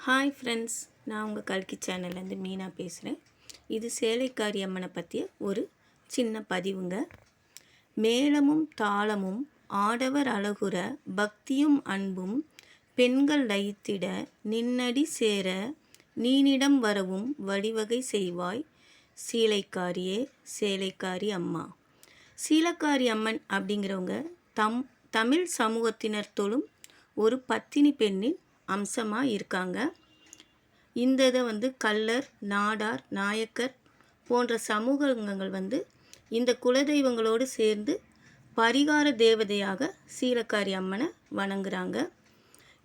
Hi friends, நான் உங்கள் கல்கி சேனல்லேருந்து மீனா பேசுகிறேன். இது சேலைக்காரி அம்மனை பற்றிய ஒரு சின்ன பதிவுங்க. மேளமும் தாளமும் ஆடவர் அழகுற பக்தியும் அன்பும் பெண்கள் லயித்திட நின்னடி சேர நீனிடம் வரவும் வழிவகை செய்வாய் சீலைக்காரியே சேலைக்காரி அம்மா. சீலைக்காரி அம்மன் அப்படிங்கிறவங்க தமிழ் சமூகத்தினர் தொழும் ஒரு பத்தினி பெண்ணின் அம்சமாக இருக்காங்க. இந்த இதை கள்ளர், நாடார், நாயக்கர் போன்ற சமூகங்கள் இந்த குலதெய்வங்களோடு சேர்ந்து பரிகார தேவதையாக சீலைக்காரி அம்மனை வணங்குறாங்க.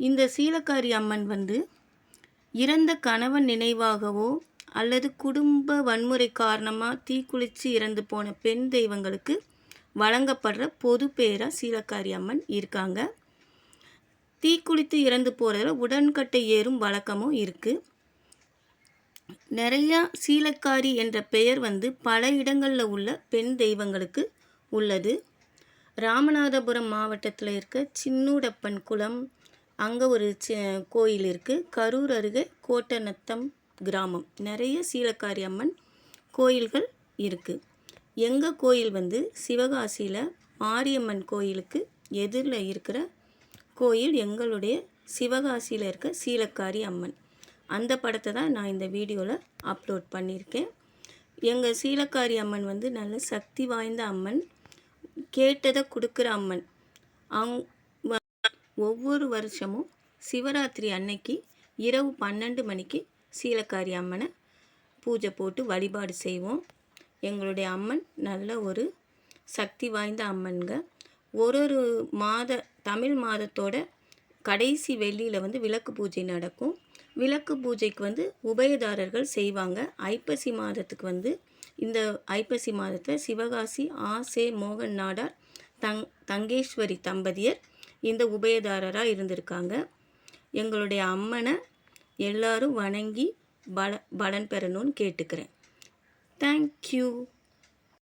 இந்த சீலைக்காரி அம்மன் இறந்த கணவன் நினைவாகவோ அல்லது குடும்ப வன்முறை காரணமாக தீக்குளித்து இறந்து போன பெண் தெய்வங்களுக்கு வழங்கப்படுற பொது பேராக சீலைக்காரி அம்மன் இருக்காங்க. தீக்குளித்து இறந்து போகிறதுல உடன்கட்டை ஏறும் வழக்கமும் இருக்குது. நிறையா சீலைக்காரி என்ற பெயர் பல இடங்களில் உள்ள பெண் தெய்வங்களுக்கு உள்ளது. ராமநாதபுரம் மாவட்டத்தில் இருக்க சின்னூடப்பன் குளம், அங்கே ஒரு கோயில் இருக்குது. கரூர் அருகே கோட்டநத்தம் கிராமம், நிறைய சீலைக்காரி அம்மன் கோயில்கள் இருக்குது. எங்கள் கோயில் சிவகாசியில் மாரியம்மன் கோயிலுக்கு எதிரில் இருக்கிற கோயில் எங்களுடைய சிவகாசியில் இருக்க சீலைக்காரி அம்மன். அந்த படத்தை தான் நான் இந்த வீடியோவில் அப்லோட் பண்ணியிருக்கேன். எங்கள் சீலைக்காரி அம்மன் நல்ல சக்தி வாய்ந்த அம்மன், கேட்டதை கொடுக்குற அம்மன். ஒவ்வொரு வருஷமும் சிவராத்திரி அன்னைக்கு இரவு 12 மணிக்கு சீலைக்காரி அம்மனை பூஜை போட்டு வழிபாடு செய்வோம். எங்களுடைய அம்மன் நல்ல ஒரு சக்தி வாய்ந்த அம்மன்க. ஒரு தமிழ் மாதத்தோட கடைசி வெள்ளியில் விளக்கு பூஜை நடக்கும். விளக்கு பூஜைக்கு உபயதாரர்கள் செய்வாங்க. ஐப்பசி மாதத்துக்கு இந்த ஐப்பசி மாதத்தில் சிவகாசி ஆசே மோகன் நாடார் தங்கேஸ்வரி தம்பதியர் இந்த உபயதாரராக இருந்திருக்காங்க. எங்களுடைய அம்மனை எல்லாரும் வணங்கி பலன் பெறணும்னு கேட்டுக்கிறேன். தேங்க்யூ.